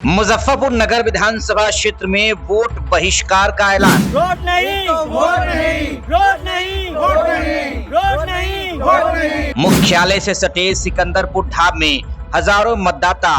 मुजफ्फरपुर नगर विधानसभा क्षेत्र में वोट बहिष्कार का ऐलान। वोट नहीं, वोट नहीं, वोट नहीं, वोट नहीं, वोट नहीं, वोट नहीं। मुख्यालय से सटे सिकंदरपुर ढाब में हजारों मतदाता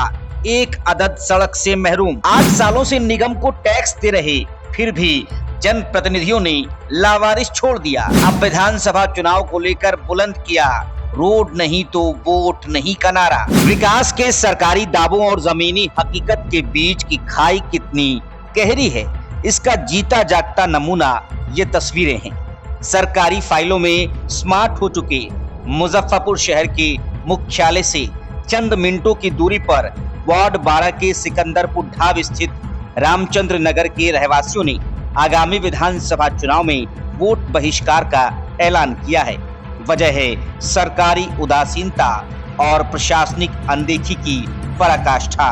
एक अदद सड़क से महरूम। 8 सालों से निगम को टैक्स दे रहे, फिर भी जनप्रतिनिधियों ने लावारिस छोड़ दिया। अब विधानसभा चुनाव को लेकर बुलंद किया रोड नहीं तो वोट नहीं का नारा। विकास के सरकारी दावों और जमीनी हकीकत के बीच की खाई कितनी गहरी है, इसका जीता जागता नमूना ये तस्वीरें हैं। सरकारी फाइलों में स्मार्ट हो चुके मुजफ्फरपुर शहर के मुख्यालय से चंद मिनटों की दूरी पर वार्ड 12 के सिकंदरपुर ढाब स्थित रामचंद्र नगर के रहवासियों ने आगामी विधानसभा चुनाव में वोट बहिष्कार का ऐलान किया है। वजह है सरकारी उदासीनता और प्रशासनिक अनदेखी की पराकाष्ठा।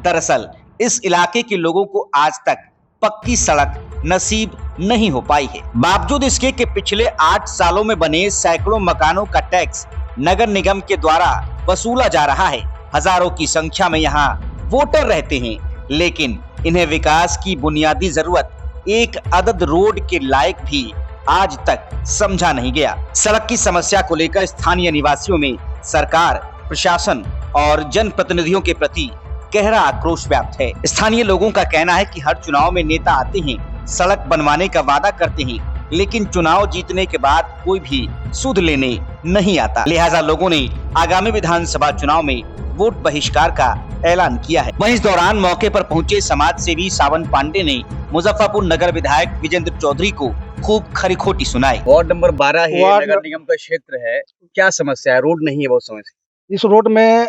दरअसल इस इलाके के लोगों को आज तक पक्की सड़क नसीब नहीं हो पाई है। बावजूद इसके कि पिछले 8 सालों में बने सैकड़ों मकानों का टैक्स नगर निगम के द्वारा वसूला जा रहा है। हजारों की संख्या में यहाँ वोटर रहते हैं, लेकिन इन्हें विकास की बुनियादी जरूरत एक अदद रोड के लायक भी आज तक समझा नहीं गया। सड़क की समस्या को लेकर स्थानीय निवासियों में सरकार, प्रशासन और जनप्रतिनिधियों के प्रति गहरा आक्रोश व्याप्त है। स्थानीय लोगों का कहना है कि हर चुनाव में नेता आते हैं, सड़क बनवाने का वादा करते हैं, लेकिन चुनाव जीतने के बाद कोई भी सुध लेने नहीं आता। लिहाजा लोगों ने आगामी विधानसभा चुनाव में वोट बहिष्कार का ऐलान किया है। वहीं इस दौरान मौके पर पहुंचे समाज सेवी सावन पांडे ने मुजफ्फरपुर नगर विधायक विजेंद्र चौधरी को खूब खरी खोटी सुनाई। वार्ड नंबर 12 है, नगर निगम का क्षेत्र है, क्या समस्या है? रोड नहीं है बहुत समय से। इस रोड में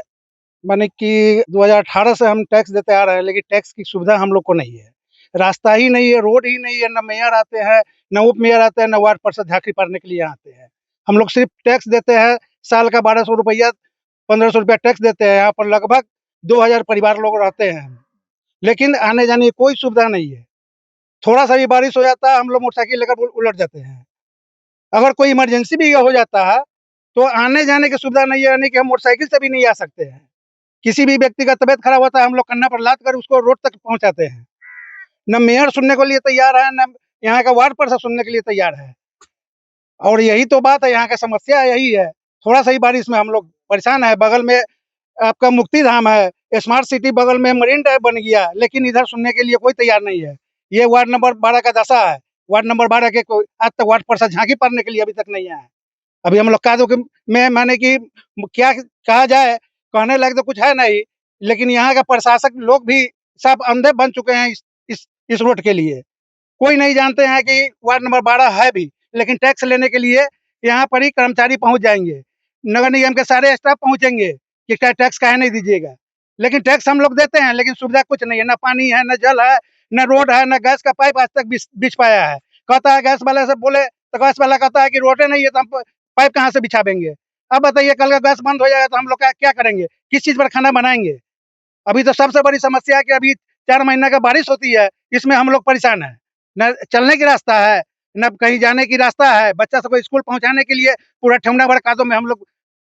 माने कि 2018 से हम टैक्स देते आ रहे हैं, लेकिन टैक्स की सुविधा हम लोग को नहीं है। रास्ता ही नहीं है, रोड ही नहीं है, न मेयर आते हैं, न उप मेयर आते हैं, न वार्ड पार्षद झांकी भरने के लिए आते हैं। हम लोग सिर्फ टैक्स देते हैं, साल का 1200 रुपया 1500 रुपया टैक्स देते हैं। यहाँ पर लगभग 2000 परिवार लोग रहते हैं, लेकिन आने जाने की कोई सुविधा नहीं है। थोड़ा सा भी बारिश हो जाता है, हम लोग मोटरसाइकिल लेकर उलट जाते हैं। अगर कोई इमरजेंसी भी हो जाता है तो आने जाने की सुविधा नहीं है, यानी कि हम मोटरसाइकिल से भी नहीं आ सकते हैं। किसी भी व्यक्ति का तबीयत खराब होता है, हम लोग कन्ना पर लाद कर उसको रोड तक पहुंचाते हैं। न मेयर सुनने को लिए तैयार है, न यहाँ का वार्ड पार्षद सुनने के लिए तैयार है। और यही तो बात है, यहाँ का समस्या यही है। थोड़ा सा ही बारिश में हम लोग परेशान है। बगल में आपका मुक्ति धाम है, स्मार्ट सिटी बगल में मरीन ड्राइव बन गया, लेकिन इधर सुनने के लिए कोई तैयार नहीं है। ये वार्ड नंबर 12 का दशा है। वार्ड नंबर 12 के आज तक वार्ड पार्षद झांकी पड़ने के लिए अभी तक नहीं आया। अभी हम लोग कादो में माने कि क्या कहा जाए, कहने लायक तो कुछ है नहीं, लेकिन यहाँ का प्रशासक लोग भी सब अंधे बन चुके हैं इस रोड के लिए। कोई नहीं जानते हैं कि वार्ड नंबर 12 है भी, लेकिन टैक्स लेने के लिए यहाँ पर ही कर्मचारी पहुंच जाएंगे, नगर निगम के सारे स्टाफ पहुंचेंगे कि क्या टैक्स काहे नहीं दीजिएगा। लेकिन टैक्स हम लोग देते हैं, लेकिन सुविधा कुछ नहीं है, न पानी है, न जल है, न रोड है, न गैस का पाइप आज तक बिछ पाया है। कहता है गैस वाले से बोले तो गैस वाला कहता है कि रोडे नहीं है तो हम पाइप कहाँ से बिछावेंगे। अब बताइए कल का गैस बंद हो जाएगा तो हम लोग क्या करेंगे, किस चीज पर खाना बनाएंगे। अभी तो सबसे बड़ी समस्या है कि अभी 4 महीने का बारिश होती है, इसमें हम लोग परेशान है। न चलने की रास्ता है, न कहीं जाने की रास्ता है। बच्चा सबको स्कूल पहुंचाने के लिए पूरा ठेवना भर कादों में हम लोग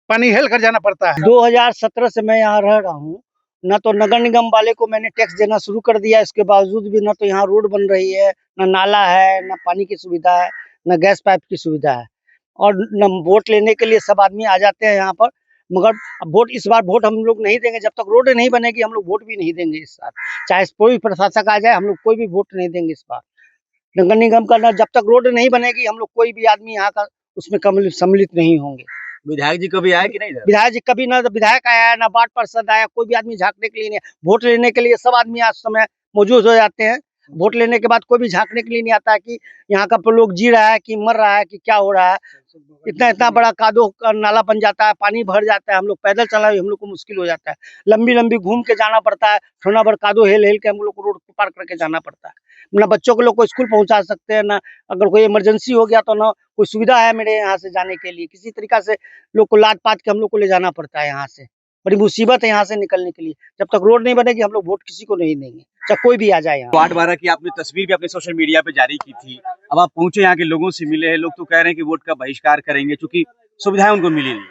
पानी हेल कर जाना पड़ता है। 2017 से मैं यहाँ रह रहा हूँ। न तो नगर निगम वाले को मैंने टैक्स देना शुरू कर दिया, इसके बावजूद भी न तो यहाँ रोड बन रही है, न नाला है, न पानी की सुविधा है, न गैस पाइप की सुविधा है। और न वोट लेने के लिए सब आदमी आ जाते हैं यहाँ पर, मगर वोट इस बार वोट हम लोग नहीं देंगे। जब तक रोड नहीं बनेगी हम लोग वोट भी नहीं देंगे इस बार। चाहे कोई भी प्रशासक आ जाए, हम लोग कोई भी वोट नहीं देंगे इस बार नगर निगम का। जब तक रोड नहीं बनेगी हम लोग कोई भी आदमी यहाँ का उसमें सम्मिलित नहीं होंगे। विधायक जी कभी आए कि नहीं? विधायक जी कभी ना विधायक आया, ना वार्ड पार्षद आया, कोई भी आदमी झांकने के लिए नहीं। वोट लेने के लिए सब आदमी आज समय मौजूद हो जाते हैं, वोट लेने के बाद कोई भी झांकने के लिए नहीं आता है कि यहाँ का लोग जी रहा है कि मर रहा है कि क्या हो रहा है। इतना बड़ा कादो का नाला बन जाता है, पानी भर जाता है, हम लोग पैदल चलना भी हम लोग को मुश्किल हो जाता है। लंबी घूम के जाना पड़ता है, थोड़ा भर कादो हेल के हम लोग को रोड पार करके जाना पड़ता है। ना बच्चों को लोग को स्कूल पहुंचा सकते हैं, ना अगर कोई इमरजेंसी हो गया तो ना कोई सुविधा है मेरे यहाँ से जाने के लिए। किसी तरीका से लोग को लाद पात के हम लोग को ले जाना पड़ता है यहाँ से। बड़ी मुसीबत है यहाँ से निकलने के लिए। जब तक रोड नहीं बनेगी हम लोग वोट किसी को नहीं देंगे, चाहे कोई भी आ जाए यहाँ। वार्ड 12 की आपने तस्वीर भी अपने सोशल मीडिया पे जारी की थी। अब आप पहुंचे, यहाँ के लोगों से मिले हैं, लोग तो कह रहे हैं कि वोट का बहिष्कार करेंगे क्योंकि सुविधाएं उनको मिली नहीं।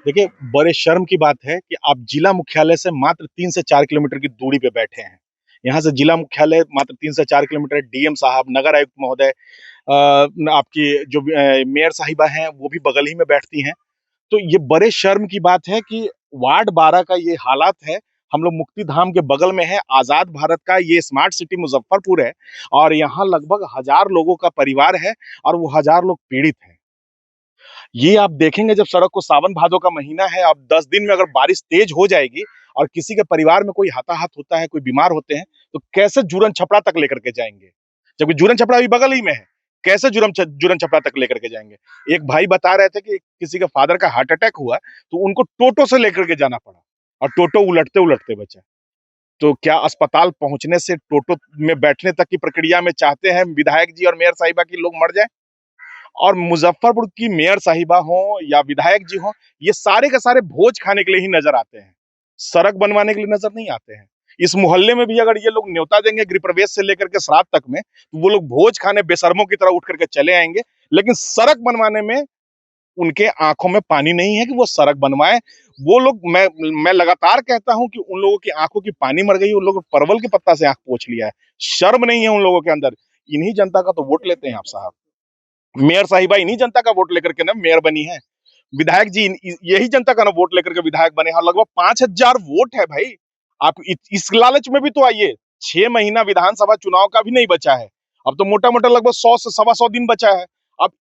देखिए, बड़े शर्म की बात है कि आप जिला मुख्यालय से मात्र 3 से 4 किलोमीटर की दूरी पे बैठे हैं। यहाँ से जिला मुख्यालय मात्र 3 से 4 किलोमीटर। डीएम साहब, नगर आयुक्त महोदय, आपकी जो मेयर साहिबा हैं वो भी बगल ही में बैठती हैं। तो ये बड़े शर्म की बात है कि वार्ड 12 का ये हालात है। हम लोग मुक्ति धाम के बगल में है, आजाद भारत का ये स्मार्ट सिटी मुजफ्फरपुर है और यहाँ लगभग 1000 लोगों का परिवार है और वो 1000 लोग पीड़ित हैं। ये आप देखेंगे जब सड़क को, सावन भादो का महीना है, अब 10 दिन में अगर बारिश तेज हो जाएगी और किसी के परिवार में कोई हताहत होता है, कोई बीमार होते हैं, तो कैसे जुरन छपड़ा तक लेकर के जाएंगे, जबकि जुरन छपड़ा भी बगल ही में है। कैसे जुरन छपड़ा तक लेकर के जाएंगे? एक भाई बता रहे थे कि किसी के फादर का हार्ट अटैक हुआ तो उनको टोटो से लेकर के जाना पड़ा और टोटो उलटते उलटते बचा। तो क्या अस्पताल पहुंचने से टोटो में बैठने तक की प्रक्रिया में चाहते हैं विधायक जी और मेयर साहिबा की लोग मर जाए? और मुजफ्फरपुर की मेयर साहिबा हो या विधायक जी हो, ये सारे के सारे भोज खाने के लिए ही नजर आते हैं, सड़क बनवाने के लिए नजर नहीं आते हैं। इस मोहल्ले में भी अगर ये लोग न्योता देंगे गृह प्रवेश से लेकर के श्राद्ध तक में, तो वो लोग भोज खाने बेशर्मों की तरह उठ करके चले आएंगे, लेकिन सड़क बनवाने में उनके आंखों में पानी नहीं है कि वो सड़क बनवाए। वो लोग, मैं लगातार कहता हूं कि उन लोगों की आंखों की पानी मर गई, उन लोगों ने परवल के पत्ता से आंख पोंछ लिया है। शर्म नहीं है उन लोगों के अंदर। इन्हीं जनता का तो वोट लेते हैं आप साहब। मेयर साहिबा इन्हीं जनता का वोट लेकर के ना मेयर बनी है। विधायक जी यही जनता का ना वोट लेकर के विधायक बने हैं। लगभग 5000 वोट है भाई। आप इस लालच में भी तो आइए। 6 महीना विधानसभा चुनाव का भी नहीं बचा है। अब तो मोटा मोटा लगभग 100 से 125 दिन बचा है। अब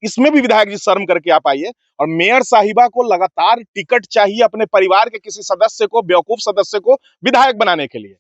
इसमें भी विधायक जी शर्म करके आप आइए। और मेयर साहिबा को लगातार टिकट चाहिए अपने परिवार के किसी सदस्य को, बेवकूफ सदस्य को विधायक बनाने के लिए।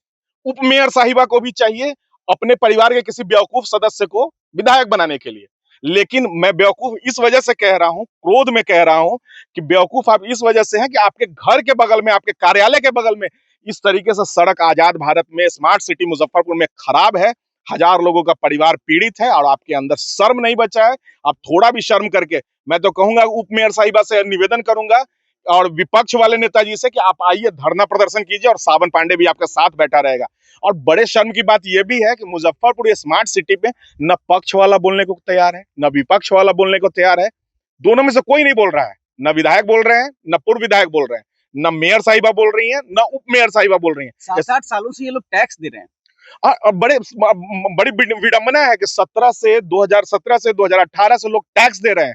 उप मेयर साहिबा को भी चाहिए अपने परिवार के किसी बेवकूफ सदस्य को विधायक बनाने के लिए। लेकिन मैं बेवकूफ इस वजह से कह रहा हूं, क्रोध में कह रहा हूं कि बेवकूफ आप इस वजह से हैं कि आपके घर के बगल में, आपके कार्यालय के बगल में इस तरीके से सड़क आजाद भारत में, स्मार्ट सिटी मुजफ्फरपुर में खराब है। 1000 लोगों का परिवार पीड़ित है और आपके अंदर शर्म नहीं बचा है। आप थोड़ा भी शर्म करके, मैं तो कहूंगा उप मेयर साहिबा से निवेदन करूंगा और विपक्ष वाले नेताजी से कि आप आइए, धरना प्रदर्शन कीजिए और सावन पांडे भी आपके साथ बैठा रहेगा। और बड़े शर्म की बात यह भी है कि मुजफ्फरपुर ये स्मार्ट सिटी पे न पक्ष वाला बोलने को तैयार है, न विपक्ष वाला बोलने को तैयार है। दोनों में से कोई नहीं बोल रहा है। न विधायक बोल रहे हैं, न पूर्व विधायक बोल रहे हैं, न मेयर साहिबा बोल रही हैं, न उप मेयर साहिबा बोल रही हैं। 7-8 सालों से ये लोग टैक्स दे रहे हैं। बड़ी विडंबना है कि 2017 से 2018 से लोग टैक्स दे रहे हैं।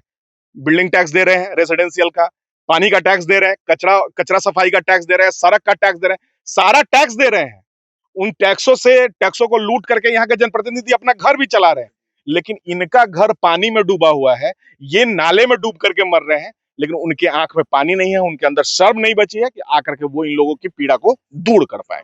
बिल्डिंग टैक्स दे रहे हैं, रेसिडेंशियल का, पानी का टैक्स दे रहे हैं, कचरा सफाई का टैक्स दे रहे हैं, सड़क का टैक्स दे रहे हैं, सारा टैक्स दे रहे हैं। उन टैक्सों को लूट करके यहाँ के जनप्रतिनिधि अपना घर भी चला रहे हैं। लेकिन इनका घर पानी में डूबा हुआ है, ये नाले में डूब करके मर रहे हैं, लेकिन उनके आंख में पानी नहीं है, उनके अंदर शर्म नहीं बची है कि आकर के वो इन लोगों की पीड़ा को दूर कर पाए।